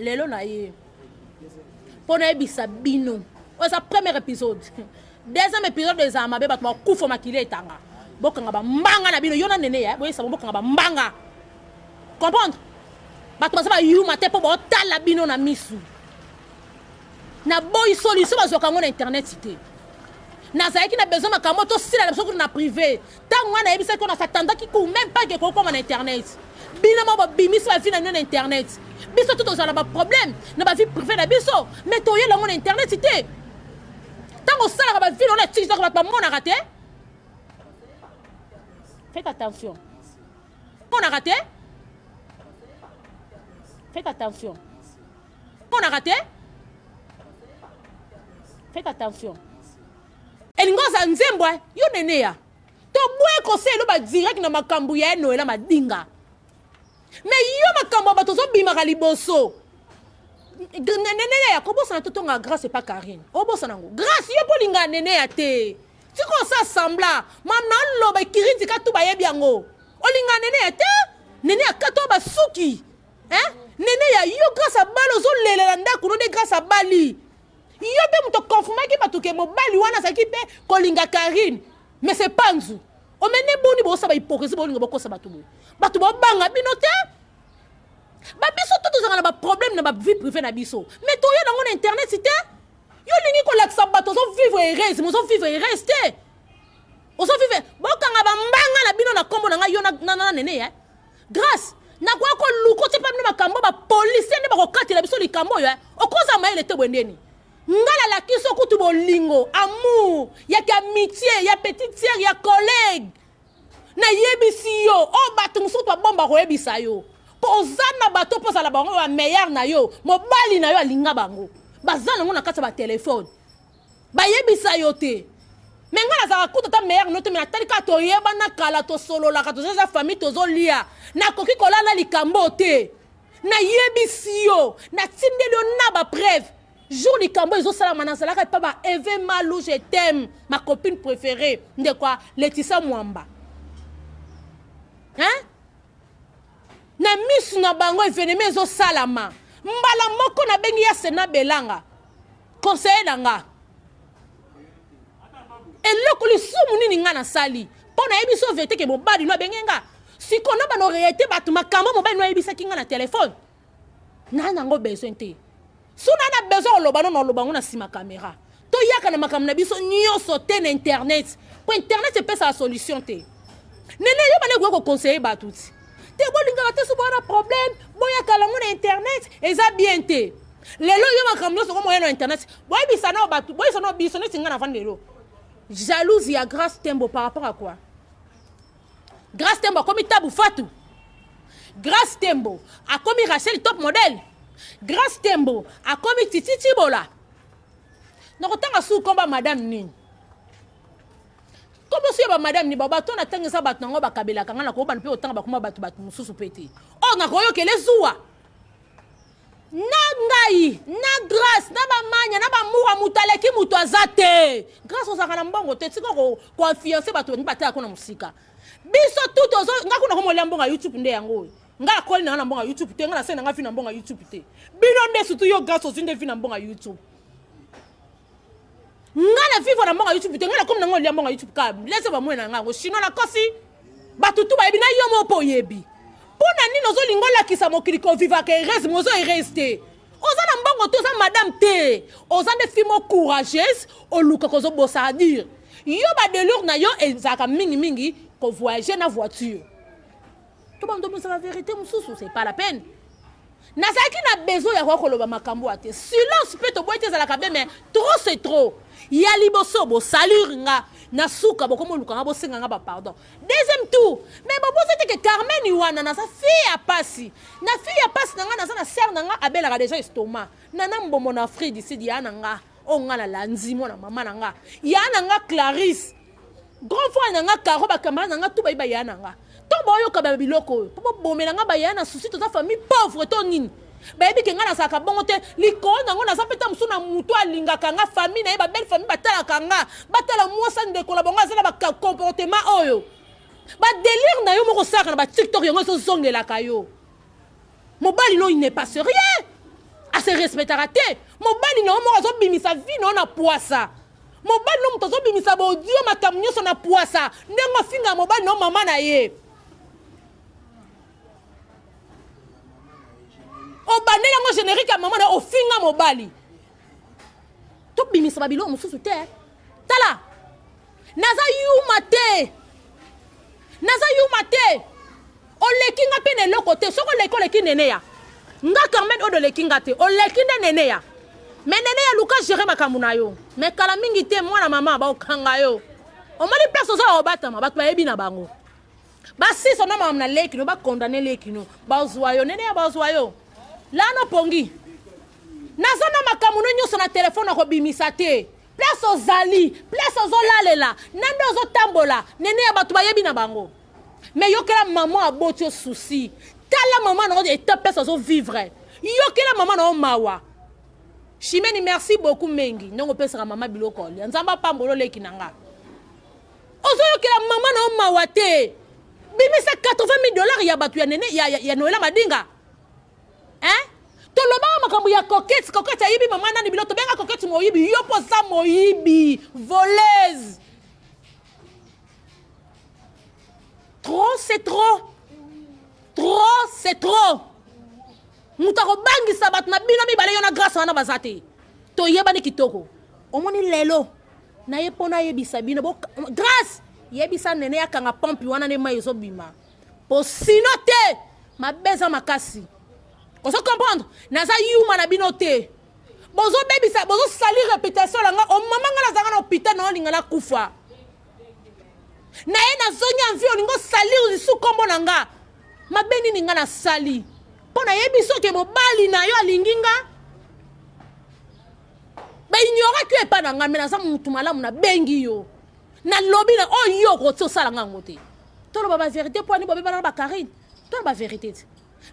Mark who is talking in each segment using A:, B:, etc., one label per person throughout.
A: lelo na ye pona ebisa bino oza premier épisode deuxième épisode eza mabe bato bakufa makili etanga bokanga bambanga na bino yo na nene ya boyesa bokanga bambanga comprendre bato baza bayuma te mpo baotala bino na misu na boyi solution bazwaka yango na internet te nazalaki na besoin makambo tosila na biso kutu na privé ntango wana yebisaki ona satandaki ku même pas ke kokoma na internet bino mo babimisi bavi na bino na internet biso to tozala na baproblème na bavi privé na biso mais toyela yango na internet te ntango osalaka bavi na ona tiktok bato bamonaka te faites attention monaka te faites attention monaka te faites attention elingo za nzembo yo nene ya to boye koselo ba direct na makambu ya Noela madinga mais yo makambo ba tozo bimaka liboso nene ya ko bosa na totonga grâce pas Karine o bosa nango grâce yo polinga nene ya te tiko sa sembla mam na lo ba kiriti ka tu ba yebi yango olinga nene ya te nene ya kato ba suki nene ya yo grâce a balo zo lelela ndako no de grâce a bali yo be muto confirmer ki batuke mobali wana saki pe kolinga Karine mais c'est pas nzu o mene boni bo sa ba hypocrisie bo linga bokosa batu bo banga bino te ba biso to zanga na ba problème na ba vie privée na biso mais to yo nango na internet te yo lingi ko laksa bato zo vivre heureuse mo zo vivre heureuse te o zo vivre bokanga ba mbanga na bino na kombo na nga yo na nene ya grâce na kwa ko luko te pa bino makambo ba police ne ba ko katela biso likambo yo okoza maile te bwendeni ngala la kiso kutu bolingo amour ya amitié ya petite sœur ya collègue na yebisi yo o bato musutu bomba ko yebisa yo pozana bato poza la bango ba meilleur na yo mobali na yo alinga bango bazana ngo na kata ba téléphone ba yebisa yo te menga za kutu ta meilleur no te me atali ka to yeba na kala to solo la ka to za famille to zo lia na koki kolala likambo te na yebisi yo na tindelo na ba preuve jour du cambo ils ont ça la manasala pas ba Eve Malou je t'aime ma copine préférée de quoi Laetitia Mwamba na misu na bango événement ils ont salama mbala moko na bengi ya Sena Belanga conseiller nanga eloko lisumu nini nga na sali pona yebiso vete ke mobali no bengenga sikona ba no réalité batu makambo mobali no yebisa kinga na téléphone na nango besoin te suna na besoin oloba no oloba na sima caméra to yaka na makambo na biso nyoso te na internet po internet c'est pas la solution te nene yo bane ko conseiller batuti te bolinga te so bona problème boya kala na internet eza bien te lelo yo makambo so ko moyen na internet boy bisa na batu boy so no biso ne tinga na vandelo jalousie ya Grâce Tembo par rapport à quoi Grâce Tembo comme Tabou Fatou Grâce Tembo a commis Rachel top modèle Grâce Tembo a commis Titi Tibola nakotanga sou komba madame nini comme si ba madame ni baba to na tanga sa bato ngo bakabela kanga na ko ba mpe otanga ba kuma bato mususu pete oh na koyo ke lezuwa na ngai na Grâce na ba manya na ba mura mutaleki muto azate Grâce osaka mbongo te tiko ko confiance bato ni bataka ko na musika biso tout ozo ngako na ko mo mbongo YouTube nde yango nga koli na mbongo YouTube te nga na sena nga fi na mbongo YouTube te bino nde surtout yo Grâce ozinde fi na mbongo YouTube nga na vivre na mbongo YouTube te nga na comme na ngoli mbongo YouTube ka laisse ba mwana nga ngo sino na kosi batutu ba yebi na yo mo po yebi pona nini ozo lingola kisa mokili ko vivre ke reste mozo reste oza na mbongo to za madame te oza de fimo courageuse oluka ko zo bossa à dire yo ba delure na yo ezaka mingi ko voyager na voiture tout le monde la vérité mususu c'est pas la peine nazaki na besoin ya ko loba makambo ate silence peut to boite za la kabe mais trop c'est trop ya liboso bo salir nga na suka bo komo luka nga bo senga nga ba pardon deuxième tour mais bo c'était que Carmen Iwana na sa fille a passé na fille a passé nga na sa na sœur nga abela déjà estomac nana mbomo na Fred ici dia na nga o nga la lanzi mo na mama na nga ya na nga Clarisse grand frère na nga Caro ba camarade nga tout ba ya na nga tombo yo ka ba biloko po bomela nga ba ya na souci to ta famille pauvre to nini bayebi ke nga na saka bongo te likolo nango na zapeta musu na mutu alingaka nga famille na ye ba belle famille batalaka nga batala mwasa ndeko la bongo azala ba comportement oyo ba délire na yo moko saka na ba TikTok yango so zongelaka yo mobali no il ne passe rien ase respectera te mobali na mo azo bimisa vie na na poisa mobali no muto azo bimisa ba audio makambo nyonso na poisa ndengo finga mobali no mama na ye obandela ngo générique mama na ofinga mobali to bimisa ba bilo mususu te tala naza yuma te olekinga pene loko te soko leko leki nene ya nga Carmen odo lekinga te olekinde nene ya me nene ya luka gérer makambo na yo me kala mingi te mwana mama ba okanga yo omali place oza obatama bato bayebi na bango basiso na mama na leki no ba condamner leki no ba ozwa yo nene ya ba ozwa yo lano pongi naza na makambo no nyonso na telefone ko bimisa te place ozali place ozolalela nande ozotambola nene ya bato bayebi na bango mais yokela maman aboti o souci tala maman na étape place ozovivre yokela maman na mawa Chimeni merci beaucoup mengi ndongo pesaka maman biloko lia nzamba pambolo leki nanga ozo yokela maman na mawa te bimisa $80,000 ya batu ya nene ya Noela Madinga hein to loba makambo ya coquette ayibi maman na bilo to benga coquette moyibi yo posa moyibi voleuse trop c'est trop mutako bangi sabat na bino mibale yo na grâce wana bazate to yeba ni kitoko omoni lelo na yepona yebisa bino bo grâce yebisa nene yakanga pompi wana ne mai zo bima po sino te mabeza makasi oso comprendre naza yuma na bino te bozo bebisa bozo sali répétition langa o mama ngala zanga na hôpital na olinga na kufa na ye na zonya mvi olingo sali uzisu kombo nanga mabeni ninga na sali pona yebiso ke mobali na yo alinginga ba ignora que pa nanga mena za mutu malamu na bengi yo na lobi na o yo ko tso sala nga ngote to lo ba vérité po ani bobe bana ba Karine to ba vérité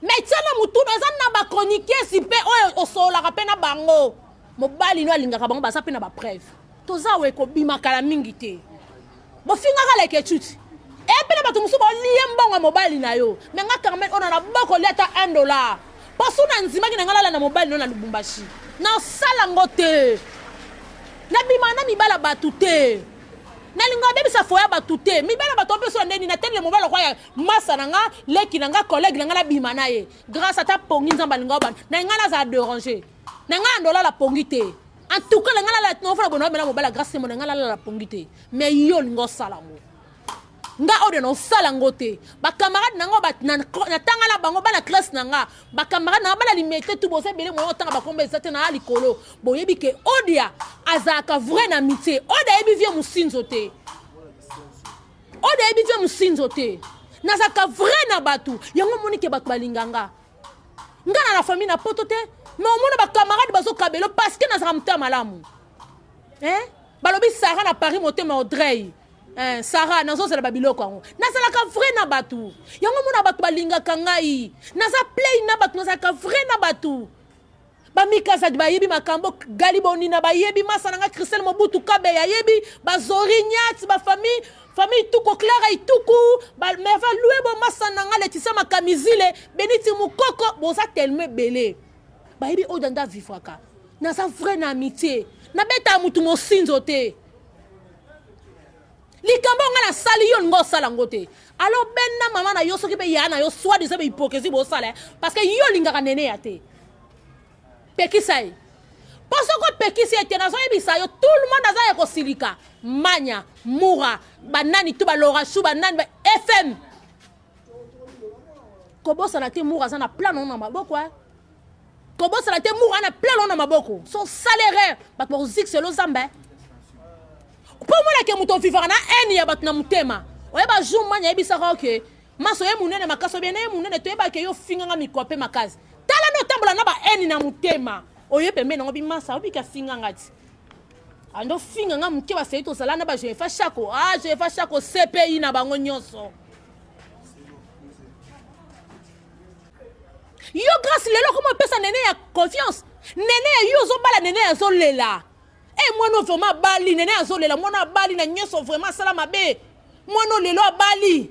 A: mais tsana mutu na za na ba chroniquer si pe o sola ka pena bango mobali no alinga ka bango ba sa pena ba preuve to za we ko bima kala mingi te bo finga ka leke chuti e pena ba to musu ba liye mbonga mobali na yo me nga Carmen ona na boko leta $1 pasu na nzima kina ngala na mobali no na Lubumbashi na sala ngote na bima na mibala batute na linga bebisa foya batute mibala batompe so ndeni na tele mobali kwa ya masa nanga leki nanga collègue nanga la bima na ye grâce à ta pongi nzamba linga ban na ngala za déranger na ngala $1 la pongi te en tout cas ngala la no fala bono bena mobali grâce mo ngala la pongi te mais yo lingo sala mo nga ode no sala ngote ba camarade nango ba na tangala bango ba na classe nanga ba camarade na ba la limite tout bo se bele mo tanga ba kombe zate na alikolo bo yebi ke odia azaka vrai na amitié odia yebi vie musinzo te odia yebi vie musinzo te na zaka vrai na batu yango moni ke batu balinganga nga na la famille na poto te mais au moins ba camarade bazo kabelo parce que na zaka mta malamu hein balobi Sarah na Paris motema Audrey Sarah nazo sala babiloko ngo nasala ka vrai na batu yango mona batu balinga kangai nasa play na batu nasa ka vrai na batu ba mikaza ba yebi makambo galiboni na ba yebi masana nga Christelle Mobutu kabe ya yebi ba zorignat ba famille tuko Clara ituku ba meva luebo masana nga letisa makamizile beniti mukoko boza tellement belé ba yebi odanda vivaka nasa vrai na amitié na beta mutu mo sinzote likambo ngala sali yo ngo sala ngote alors benna mama na yo soki be yana yo soit des hypocrisie bo sala parce que yo lingaka nene ya te pekisai parce que pekisi ete na so ebisa yo tout le monde aza ko silika manya mura banani to ba lora shu banani ba FM ko bosa na te mura za na plan na maboko ko bosa na te mura na plan na maboko son salaire ba ko zixelo zamba pour moi que muto vivra na eni ya batna mutema oyeba jumanya ebisa ka maso ye munene makaso bene ye munene to yeba ke yo finga mikope makazi tala no tambola na ba eni na mutema oyebe mena ngobi masa obika finga ngati ando finga nga muke ba seito sala na ba je fa shako CPI na bango nyonso yo grâce lelo comme pesa nene ya confiance nene yo zo bala nene ya zo lela moi non vraiment bali nene azolela moi na bali na nyoso vraiment sala mabe moi non lelo bali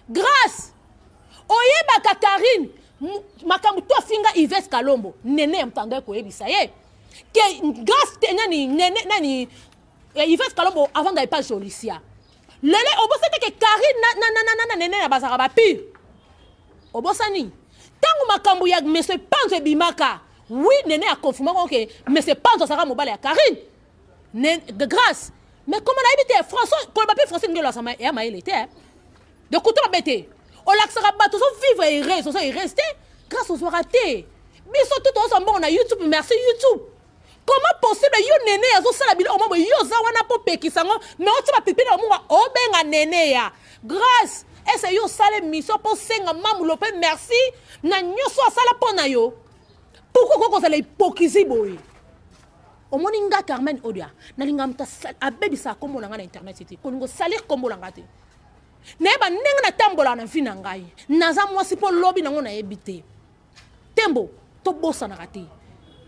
A: grâce oyeba ka Karine makambu to finga Yves Kalombo nene mtanga ko ebisa ye ke grâce nani Yves Kalombo avant d'aller pas Jolicia lele obosete ke Karine na nene na bazaka ba pire obosani tangu makambu ya monsieur Panzo bimaka oui nene a confirmé que monsieur Panzo sera mobile ya Karine de grâce mais comment on a évité François quand le français ngelo sama ya maile était de couteau bêté on l'accès bateau vivre et rester grâce aux ratés biso tout ensemble on a YouTube merci YouTube comment possible yo nene azo sala bilo ombo yo za wana po pekisango mais on tsa pipi na mo o benga nene ya grâce ese yo sale mission pour senga mamulo pe merci na nyoso sala pona yo pourquoi ko sala hypocrisie boy o moninga Carmen Odia na linga mta abebisa kombo na na internet city ko ngo salir kombo la ngate neba nenga na tambola na fina ngai naza mwasi po lobby nango na ebité tembo to bossa na kati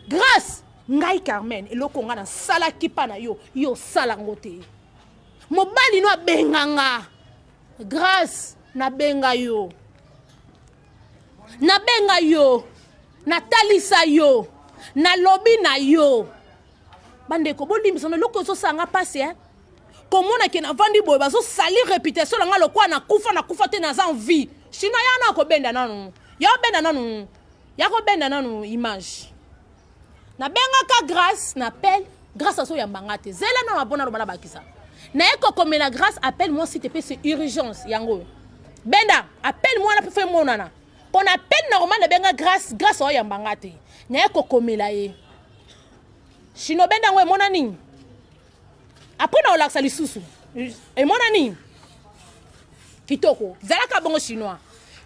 A: grâce ngai Carmen eloko nga na sala kipa na yo sala ngote mobali no abenganga grâce na benga yo na talisa yo na lobby na yo bande ko bondi misono loko so sanga passe komona ke na vandi boy bazo sali réputation nga lokwa na kufa te na envie chino ya na ko benda nanu ya ko benda nanu image na benga ka grâce na appel grâce à so ya mbangate zela na mabona robala bakisa na eko comme la grâce appelle moi si te peut c'est urgence yango benda appelle moi na peut faire monana pour appel normal na benga grâce o ya mbangate na eko comme la ye chino benda ngwe monani après na olaksa lisusu e monani kitoko zalaka bongo chinois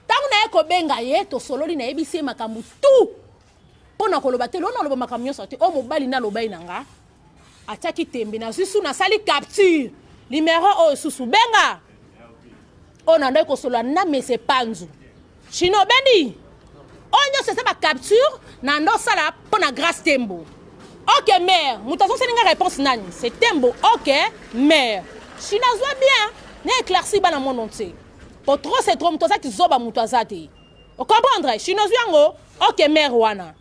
A: tangu na eko benga ye to sololi na ebisi makambu tout pona koloba te lona loba makambu nyonso te o mobali na lobai nanga ataki tembe na susu na sali capture numéro o susu benga ona ndo ko solo na mese panzu chino bendi onyo se ba capture na ndo sala pona grâce tembo. Ok, mère. Moutation, c'est une réponse nani. C'est tembo. Ok, mère. Si nous voit bien, n'est éclairci dans mon entier. Pour trop, c'est trop moutosa qui zoba moutosate. Vous comprendrez? Si nous voyons, ok, mère, wana.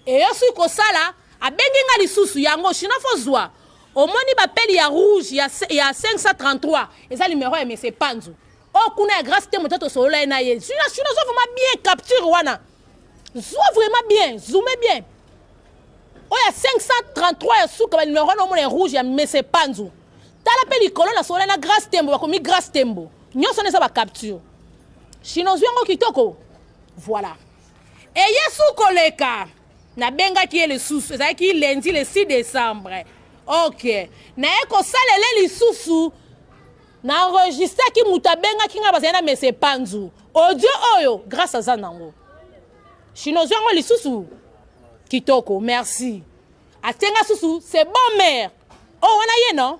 A: Et yo suis ko sala, a benginga li susu yango, si nous faisons. Au moins, il m'appelle, il y a rouge, il y a 533. Et ça, le numéro, mais c'est panzo. Oh, kuna grâce tembo, t'as soleil na ye. Si nous vraiment bien capture, wana. Zoua vraiment bien, zoomez bien. Oh, il y a 533 sous comme numéro non rouge ya mese panzu. Tala pe likolo la sola na grâce tembo ba komi grâce tembo. Nyonso ne sa ba capture. Chino zwango kitoko. Voilà. Et yesu koleka na benga ki le sous, ça qui lundi le 6 décembre. OK. Na eko salele li susu na enregistre ki mutabenga ki nga bazana mese panzu. Audio oyo grâce à Zanango. Chino zwango li susu. Kitoko, merci. Atenga susu, c'est bon mère. Oh, on a yé non?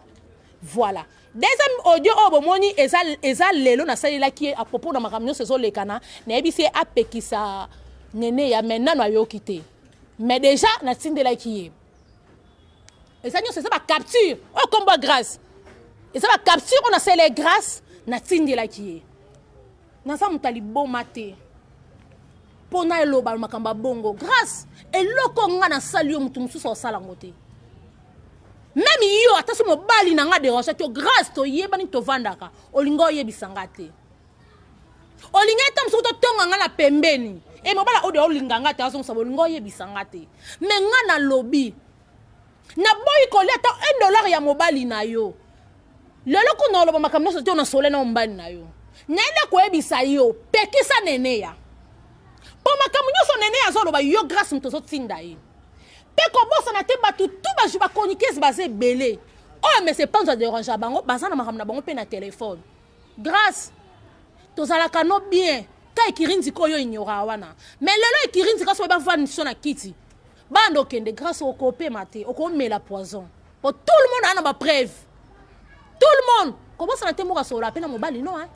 A: Voilà. Deuxième audio, oh, bon, moni, eza lelo na sali la qui à propos de ma camion, c'est ça le cana. Nebi c'est apé qui sa nene ya maintenant na yo quitté. Mais déjà, na tinde la qui est. Et ça, c'est ça ma capture. Oh, combat grâce. Et ça ma capture, on a c'est les grâces, na tinde la qui est. Na sa mutali bon maté. Pona eloba makamba bongo grâce eloko nga na sali yo mutu mususu osala ngote même yo atasi mobali na nga dérange to grâce to yeba ni to vandaka olingo yebisanga te olinga eta mususu to tonga nga na pembeni e mobala ode olinga nga te aso musabo olingo yebisanga te me nga na lobi na boy ko leta $1 ya mobali na yo lelo ko na loba makamno so te na sole na mobali na yo nene ko yebisa yo pekisa nene ya makamunyo so nene azolo ba yo grâce mtozo tinda yi peko bossa na te batu tout ba juba chroniqueuse basé belé oh mais c'est pas ça dérange bango bazana makamna bango pe na téléphone grâce tozala kano bien kai kirinzi ko yo ignora wana mais lelo kirinzi ka so ba van so na kiti bando kende grâce au copé maté au ko met la poison pour tout le monde ana ba preuve tout le monde comment ça na te mo ka so la pe na mobali non hein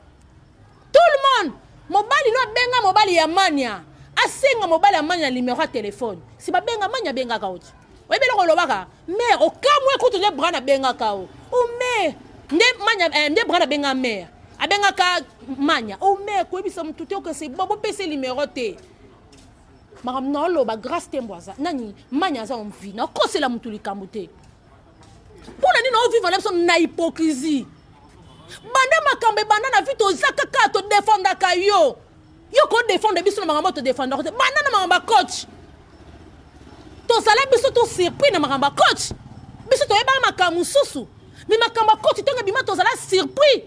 A: tout le monde mobali no benga mobali ya mania asenga mobali amanya numéro ya téléphone si ba benga manya benga ka oti oyebele ko lobaka mère okamwe kutu ne brana benga ka o mère nde manya nde brana benga mère abenga ka manya o mère ko ebisa mutute ko se bobo pese numéro te Maram na loba grâce temboza. Nani manya za omvi na ko c'est la mutuli kamote. Pour nani na vivre na son na hypocrisie. Banda makambe banda na vito zaka ka to défendre ka yo. Yo ko défendre biso na makambo to défendre. Banda na makamba coach. To sala biso to surpris na makamba coach. Biso to yeba makamu susu. Mais makamba coach to ngabima to sala surpris.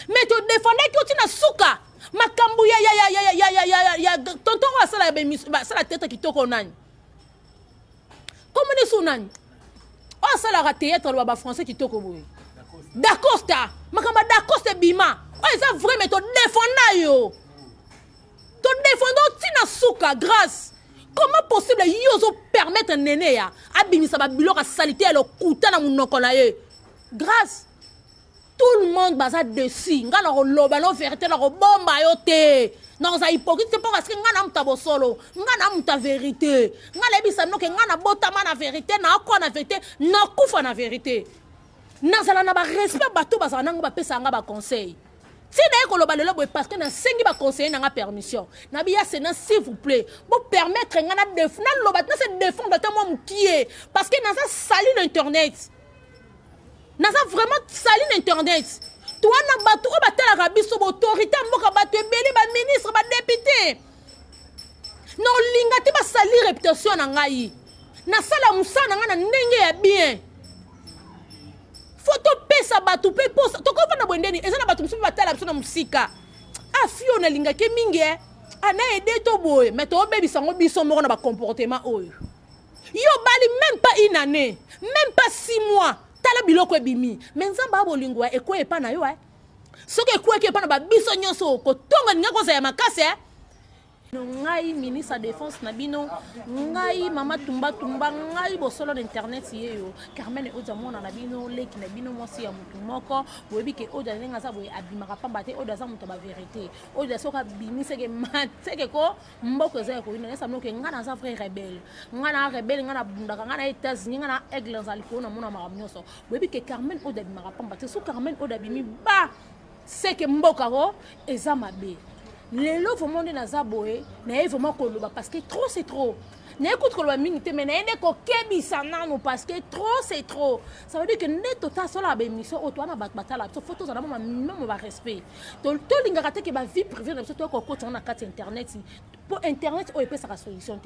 A: Mais to défendre ki otina suka. Makambu ya tonton wa sala be sala tête ki toko nani. Comment ne sou nani? O sala ka théâtre lo ba français ki toko boy. D'Acosta, makamba d'Acosta bima. O eza vrai mais to défendre yo. To défendre tina suka grâce. Comment possible yozo permettre néné ya abimisa ba biloko salité lo kuta na munoko na ye. Grâce. Tout le monde baza dessus. Nga na loba no vérité na bomba yo te. Non za hypocrite c'est pas parce que nga na mta bosolo, nga na mta vérité. Nga lebisa no ke nga na botama na vérité na ko na vérité, na kufa na vérité. Na sala na ba respect bato baza na nga ba pesa nga ba conseil. Si d'ailleurs ko loba lelo boy parce que na sengi ba conseiller na nga permission. Na biya sena s'il vous plaît, pour permettre nga na défendre loba na se défendre ta moi mukié parce que na ça sali l'internet. Naza vraiment sali l'internet. Toi na bato ko batela ka biso autorité mboka bato ebeli ba ministre ba député. Non linga te ba sali réputation na ngai. Na sala musana nga na ndenge ya bien. Photo pesa bato pe posa. To ko na bwendeni eza na bato musu batela biso na musika. Afio na linga ke mingi ana aider to boy mais to obebisa ngo biso moko na ba comportement oyo. Yo bali même pas une année, même pas 6 mois. Tala biloko ebimi mais nzamba bolingwa eko epa na yo soki eko epa na ba biso nyonso ko tonga ninga ko za makase ngai ministre de défense na bino ngai mama tumba ngai bosolo d'internet yeyo Carmen oza mona na bino leki na bino mosi ya mutu moko boyebi ke oza nenga za boye abimaka pamba te oza mutu ba vérité oza soka bimi seke mateke ko mboko za ko ina samno ke ngana za vrai rebelle ngana bundaka ngana États-Unis ngana aigle za liko na mona makamnyoso boyebi ke Carmen oza bimaka pamba te so Carmen oza bimi ba seke mboka ko eza mabe. Les lots vont monter dans la boue, mais ils vont parce que trop c'est trop. N'écoute que le minute, mais n'est qu'au kébisana parce que trop c'est trop. Ça veut dire que net total sur la bémission, au toit na batala, sur photos en amont même va respect. Tout le l'ingaraté qui va vie privée, même surtout quand on a carte internet. Pour internet, on peut sa solution.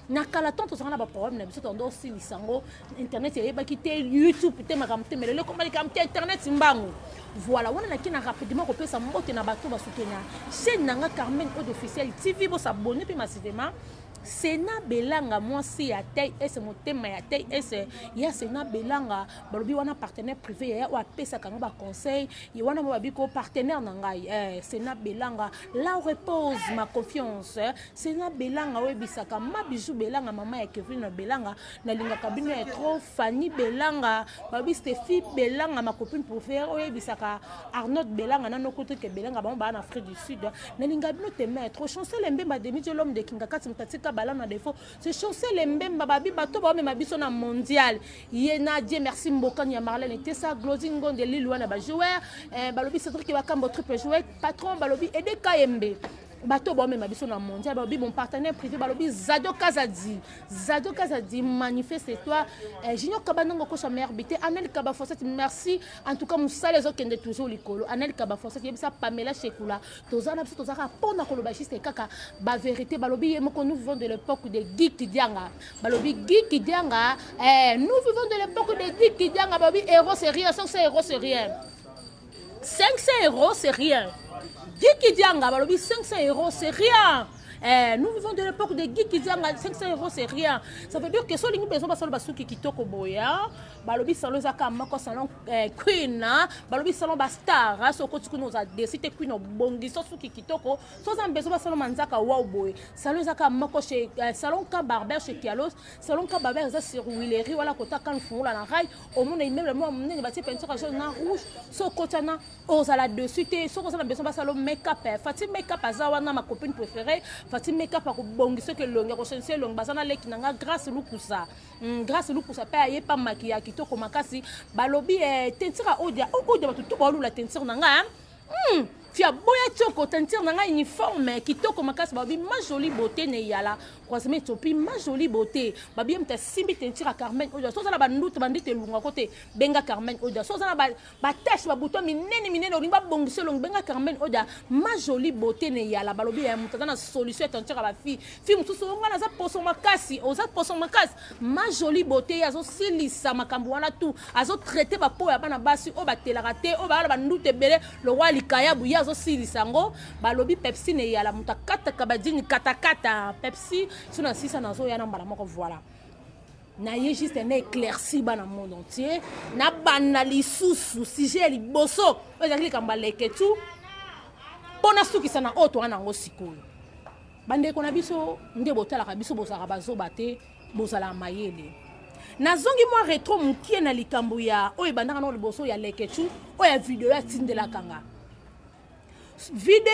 A: Na kala tant on a pas problème, mais surtout on doit aussi lisango internet et ba quitter YouTube, peut-être ma ramte, mais le comment les camter internet simbango. Voilà, on a qui na rapidement on peut sa moto na bateau va soutenir. C'est nanga Carmen officiel TV pour s'abonner puis massivement. Sena belanga moi si ya taille et ce motema ya taille et ce ya sena belanga balobi wana partenaire privé ya wa pesa kanga ba conseil ya wana mo babiko partenaire na ngai sena belanga là repose ma confiance sena belanga we bisaka ma bijou belanga mama ya Kevin belanga na linga kabino ya trop Fanny belanga babi Stéphie belanga ma copine préférée we bisaka Arnaud belanga na nokoto ke belanga ba na Afrique du Sud na linga bino teme trop chanceux l'embemba demi de l'homme de kinga kati mtatika balana défaut c'est chanceux l'embemba babi bato ba me biso na mondial yena Dieu merci mbokani ya Marlène était ça Glodingo de Lilwana ba joueur balobi c'est truc qui va cambo triple joueur patron balobi et des KMB bato ba me biso na mondial balobi mon partenaire privé balobi Zado Kazadi manifeste toi Junior Kabanango ko sa mère bité Anel Kabafossat merci en tout cas musala les autres qui toujours likolo Anel Kabafossat qui ça Pamela Chekula tozana biso tozaka pona ko lobachiste kaka ba vérité balobi yemoko nous vivons de l'époque de Guy Kidianga balobi Guy Kidianga nous vivons de l'époque de Guy Kidianga balobi héros c'est rien 500 euros c'est rien 500 euros c'est rien Guy Kidianga balobi 500 euros c'est rien. Nous vivons de l'époque de Guy Kidianga 500 euros c'est rien. Ça veut dire que si on a besoin de basuki kitoko boya, balobi salon zaka mako salon queen, balobi salon bastar, so ko tuku nous a décidé queen bongi so suki kitoko, so on a besoin de salon manzaka wow boy. Salon zaka mako chez salon ka barber chez Kialos, salon ka barber za sur Willery wala kota kan fou la rail, au monde il même moi on bâti peinture jaune rouge, so kotana ozala dessus té, so on a besoin de salon make-up, Fatim make-up azawana ma copine préférée. Fatim make-up à bongi ce que l'on a recherché l'on bazana leki nanga grâce lukusa pa ye pa maquillage kitoko makasi balobi tentira odia tout ba la tentira nanga fia boya toko tentira nanga uniforme kitoko makasi babi ma jolie beauté ne yala croisement Éthiopie ma jolie beauté ba bien ta simbi tentira Carmen Odia so za ba ndute bandite lunga côté benga Carmen Odia so za ba tâche ba bouton minene olimba bongise long benga Carmen Odia ma jolie beauté ne ya la balobi ya mutata na solution tentira ba fi mususu nga na za poso makasi oza poso makasi ma jolie beauté ya zo silisa makambo wana tout azo traiter ba po ya bana basi o ba telaka te o ba ndute bele le roi likaya buya zo silisa ngo balobi Pepsi ne ya la mutakata kabadini katakata Pepsi suna sisa na zo ya na mbala moko voilà na ye juste un éclairci dans le monde entier na banali susu sujet liboso ezali kamba leketu pona suki sana oto wana ngo sikoyo bande ko na biso nde botala ka biso bozaka bazoba te bozala mayele nazongi moi retro mukie na likambo ya oyo bandaka na liboso ya leketu oyo video ya tindela kanga video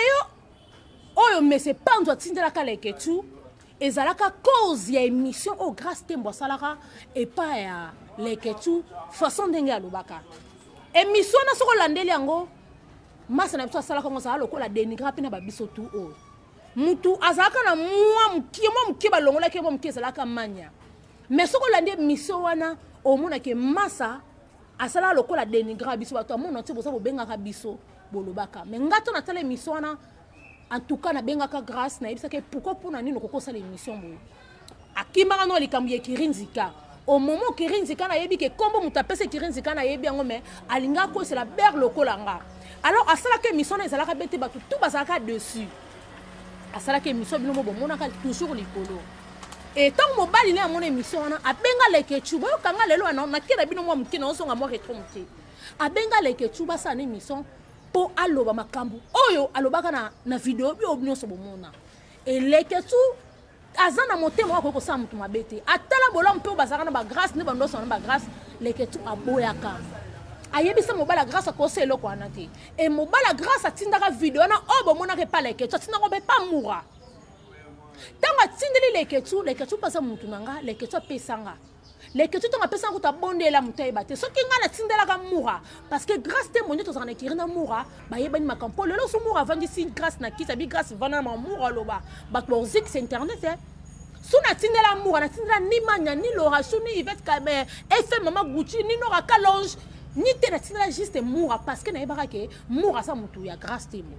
A: oyo mese panzo atindela ka leketu ezalaka cause ya émission au grâce tembo salaka et pas ya leketu façon ndenge alobaka émission na soko landeli yango masa na biso salaka ngo sala lokola dénigrer pe na babiso tout o mutu azalaka na mwa mukie balongola ke mwa mukie ezalaka manya mais soko lande émission wana omona ke masa asala lokola dénigrer biso bato amona ti bosa bobengaka biso bolobaka mais ngato na tala émission wana en tout cas na bengaka grâce na yebisa ke pourquoi pour nani noko kosala émission bo akimaka no likambo ya Kirinzika au moment Kirinzika na yebi ke kombo mutapese Kirinzika na yebi yango mais alinga ko c'est la ber lokola nga alors asala ke émission na ezalaka bete bato tout bazalaka dessus asala ke émission bino bo monaka toujours likolo et tant mobali na mon émission wana abenga leketu boyo kanga lelo na kira bino mwa mukina osonga mwa retro muke abenga leketu basa na émission po aloba makambu oyo alobaka na video bi obnyoso bomona et leketu azana motema wako ko sa mutu mabete atala bola mpe bazaka na ba grâce ne bandoso na ba grâce leketu aboyaka ayebisa mobala grâce ko se eloko wana te et mobala grâce atindaka video na obo mona ke pa leketu atindaka be pa mura tanga tindeli leketu pasa mutu nanga leketu pesanga leketu tonga pesa ko ta bondela mutai bate soki ngana tindela ka mura parce que grâce te monyo to zana kirina mura ba yebani makampo lelo so mura vandi si grâce na kisa bi grâce vana ma mura loba ba ko zik c'est internet suna tindela mura na tindela ni manya ni loration ni Yvette Kabe FM mama Gucci ni Nora Kalonge ni te na tindela juste mura parce que na yebaka ke mura sa mutu ya grâce te mo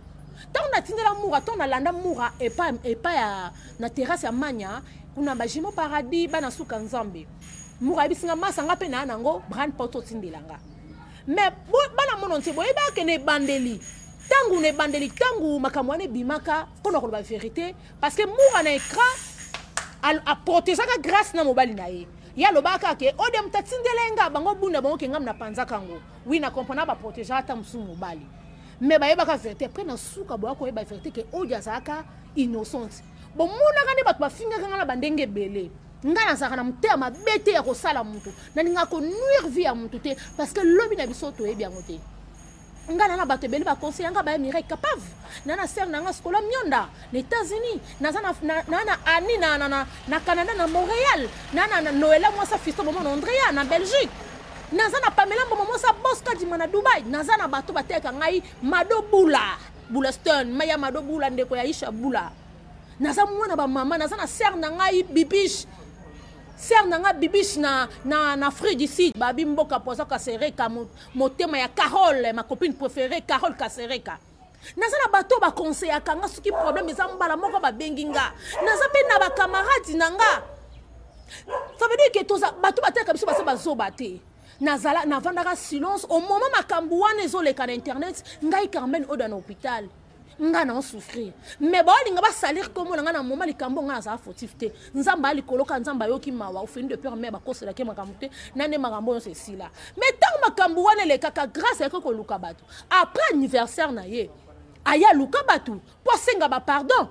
A: tant na tindela mura tant na landa mura et pas ya na terrasse ya manya kuna ba jimo paradis bana suka nzambe mura bisinga masanga pe na nango brand poto tindelanga mais bana mono nti boyeba ke ne bandeli tangu makamwane bimaka pona ko ba vérité parce que mura na écran a protéger ka grâce na mobali na ye ya lobaka ke odem tatindelenga bango bunda bango ke ngam na panza kango oui na comprendre ba protéger ata musu mobali mais ba yeba ka vérité après na suka bo ko yeba vérité ke odia zaka innocente bon mona kane bat ba finga kanga bandenge belé ngana saka na mutema bete ya ko sala mutu na ninga ko nuire vie ya mutu te parce que lobi na biso to yebi ngote ngana na bato beli ba conseil nga ba mire capable nana ser na nga skola myonda les États-Unis na ani na Canada na Montréal na Noël moi sa fisto moment Andrea na Belgique nazana Pamela moment sa boska di na Dubai nazana bato bateka ngai madobula Stone maya madobula ndeko ya Isha bula naza mwana ba mama nazana ser na ngai bibish ser nanga bibish na Afrique du Sud babi mboka poza kasereka motema ya Carole ma copine préférée Carole Kasereka naza na bato ba conseil akanga soki problème eza mbala moko ba benginga naza pe na ba camarades nanga ça veut dire que toza bato bateka biso basa bazoba te nazala na vandaka silence au moment makambu wana ezoleka na internet ngai Carmen oda na hôpital nga na souffrir mais ba linga ba salir comme nga na moment likambo nga za fautif te nzamba ali koloka nzamba yoki mawa au fin de peur mais ba kosela ke makambo te nane makambo c'est si là mais tant makambo wana le kaka grâce à ko luka bato après anniversaire na ye aya luka bato pour senga ba pardon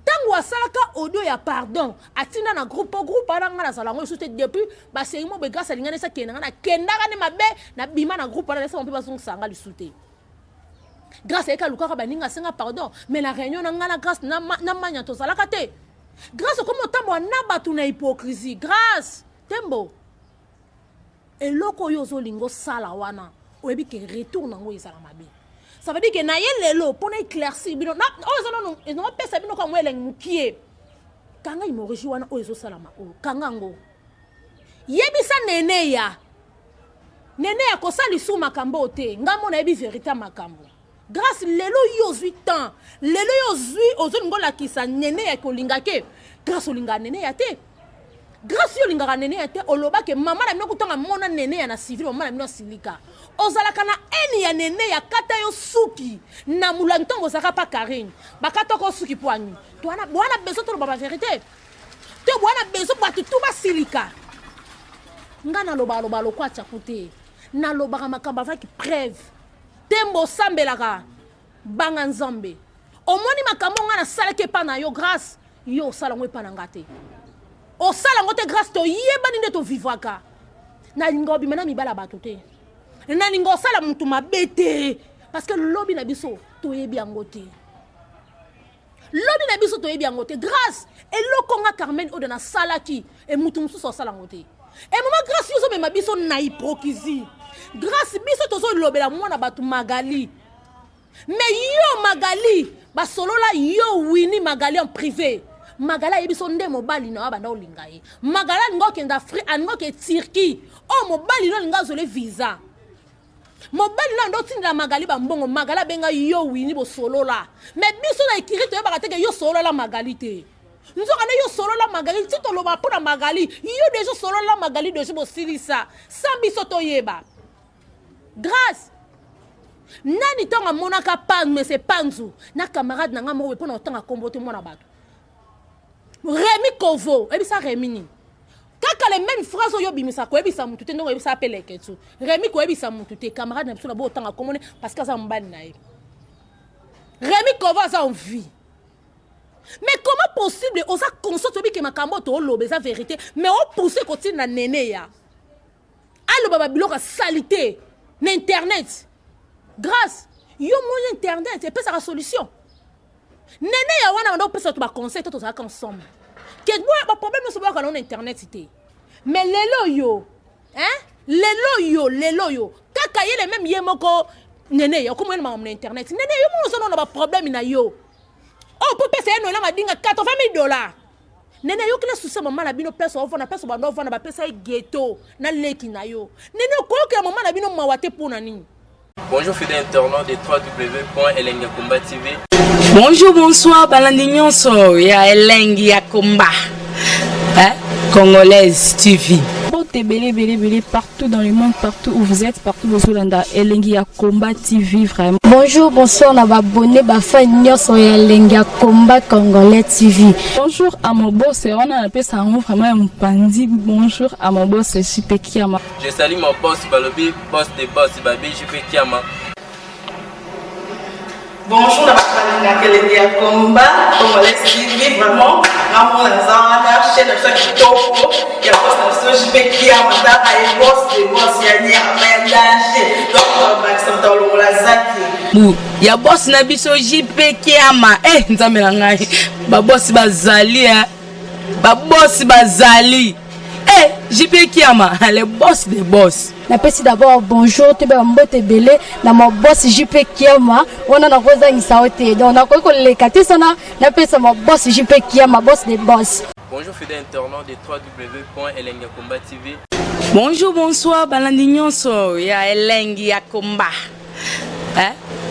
A: tango asalaka audio ya pardon atina na groupe ana nga na salango soute depuis ba seimo be grâce linga ne sa kenanga na kendaka ne mabe na bima na groupe ana sa on peut pas sanga li soute grâce à eka lukaka baninga senga pardon mais la réunion na ngana grâce na manya to salaka te grâce comme otambo na batu na hypocrisie grâce tembo eloko yo zolingo sala wana oyebi ke retourne ngo ezala mabe ça veut dire que na ye lelo pona éclaircir bino na ozo non pesa bino comme eleng mukie kanga imoreji wana oyo ezosalama oyo kanga ngo yebisa nene ya kosali su makambo te ngamo na yebi vérité makambo grâce lelo yo zwi temps lelo yo zwi ozolingola kisa nene ya kolinga ke grâce olinga nene ya te grâce yo lingaka nene ya te oloba ke mama na bino kutanga mona nene ya na civil mama na bino silika ozalaka na eni ya nene ya kata yo suki na mulangi ntongo ozalaka pa Karine bakata ko suki poani to wana beso to ba vérité te bwana beso batu tu basilika nga naloba lokwa tya kote nalobaka makambo avaki preuve tembo sambelaka banga nzambe omoni makambo nga nasalaki epa na yo grâce yo osala ngo epa na nga te osala ngo te grâce toyebani nde tovivwaka nalinga obima na mibala bato te nalinga osala mutu mabe te parce que lobi na biso toyebi yango te grâce eloko nga Carmen oyo nasalaki e mutu mosusu osala ngo te et maman grâce yo me biso na hypocrisie grâce biso tozo lobela mwana batu Magali mais yo Magali basolola yo wini Magali en privé Magala yebiso nde mobali na banda olinga ye Magala ngo kenda Afrique ngo ke Turquie o mobali no linga zole visa mobali na ndo tinda Magali ba mbongo Magala benga yo wini bo solola mais biso na ikirito yo bakateke yo solola Magali te nzoka na yo solo la Magali ti to loba pona Magali yo déjà solo la Magali de bo silisa sambi soto yeba grâce nani tonga monaka pan mais c'est panzu na camarade na nga mo pona tonga kombote mona bato Rémi Kovo ebisa Rémi ni kaka les mêmes phrases yo bimisa ko ebisa mutu te ndongo ebisa apele ketu Rémi ko ebisa mutu te camarade na biso na bo tonga komone parce que ça mbani na ye Rémi Kovo ça en vie. Mais comment possible osa conscience que makambo to lobe za vérité mais on pousse côté na nene ya allo baba biloko salité na internet grâce yo mon internet et peut sa solution nene ya wana ndo pesa to ba conseil to za ensemble que ba problème no so ba na internet té mais lelo yo kaka yele même yemoko nene ya comme na internet nene yo mo so na ba problème na yo. Oh, pour payer un dollar, dinga $80,000. Nene yo kila souci maman na bino pesa ofana pesa bando ofana ba pesa ghetto na leki na yo. Nene ko ke maman na bino mawate pour nani.
B: Bonjour fidèles internautes de www.elengiakomba TV.
C: Bonjour, bonsoir, balandignon so ya Elengiakomba. Congolaise TV.
D: Belé partout dans le monde, partout où vous êtes, partout où vous êtes, Elengiakomba TV vraiment.
E: Bonjour, bonsoir, on a abonné Bafagnon sur Elengiakomba Congolais TV.
D: Bonjour à mon boss, on a appelé ça vraiment un pandi. Bonjour à mon boss, JP Kiama.
B: Je salue mon boss Balobi, boss des boss Babi, JP Kiama.
C: Bonjour, Elengiakomba Congolais TV vraiment. Ramon Lazana, chaîne de chaque topo, il y a pas de JP Kiama, et boss des boss, il y a un danger. Donc, Maxime Tolo Lazaki. Il y a boss Nabiso JP Kiama. Nzambe na ngai. Ba boss bazali ba boss bazali. JP Kiama, le boss des boss.
E: Napesi d'abord bonjour, te ba mbote belé na mo boss JP Kiama, on a roza ngisaote. Donc na ko le katisana, napesa mo boss JP Kiama, boss des boss.
B: Bonjour fidèles internautes de www.elengiakomba TV.
C: Bonjour, bonsoir, balandignon so ya Elengiakomba.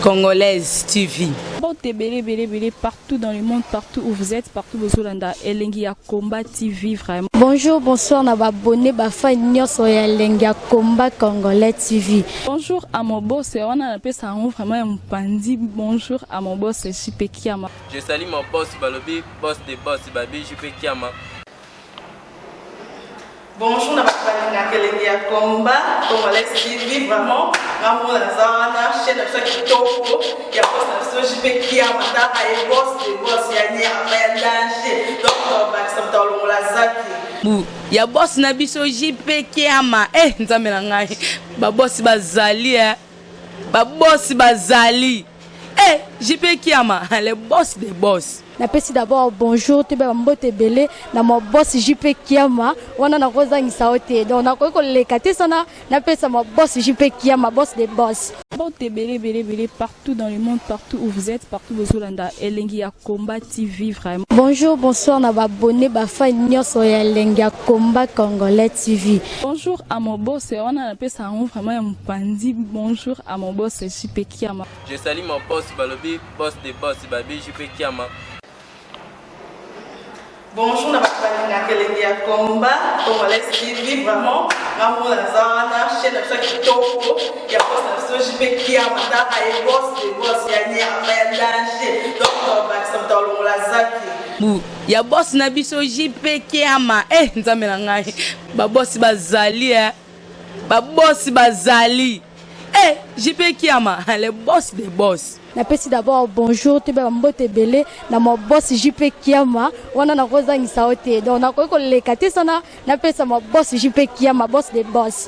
C: Congolaise TV.
D: Belé partout dans le monde, partout où vous êtes, partout où vous êtes, Elengiakomba TV vraiment.
E: Bonjour, bonsoir, on a abonné Bafagnon sur Elengiakomba Congolais TV.
D: Bonjour à mon boss, on a appelé ça vraiment un pandi. Bonjour à mon boss, JP Kiama.
B: Je salue mon boss Balobi, boss des boss Babi, JP Kiama.
C: Bonjour, Elengiakomba Congolais TV vraiment. Ramon Lazana, chaîne de chaque topo, il y a pas de JP Kiama, et boss des boss, il y a un danger. Donc, Maxime Tolo Lazaki. Il y a boss Nabiso JP Kiama. Nzambe na ngai. Ba boss bazali ba boss bazali. JP Kiama, le boss des boss.
E: napesi d'abord bonjour te ba mbote belé na mo boss JP Kiama wana na kozangisa ote donc nakoki koleka te sana napesa mo boss JP Kiama boss des boss.
D: Mbote belé partout dans le monde, partout où vous êtes, partout où vous êtes, Elengi ya Komba TV vraiment.
E: Bonjour, bonsoir na ba abonné ba fan nyonso ya Elengi ya Komba Congolais TV.
D: Bonjour à mon boss, on a appelé ça vraiment un pandi. Bonjour à mon boss JP Kiama.
B: Je salue mon boss Balobi, boss des boss, Babi JP Kiama.
C: Bonjour, na balinga Elengi ya Komba Congolais TV vraiment ngamu na zana chaîne na chaque kitoko ya boss na JP Kiama ta ay boss des boss ya nia ya danger donc ba samta longola zaki
F: bu ya boss na biso JP Kiama nzambe na ngai ba boss bazali ba boss bazali JP Kiama le boss des boss.
E: Napesi d'abord bonjour te ba mbote belé na mo boss JP Kiama wana na kozangisa ote donc nakoki koleka te sana napesa mo boss JP Kiama boss des boss.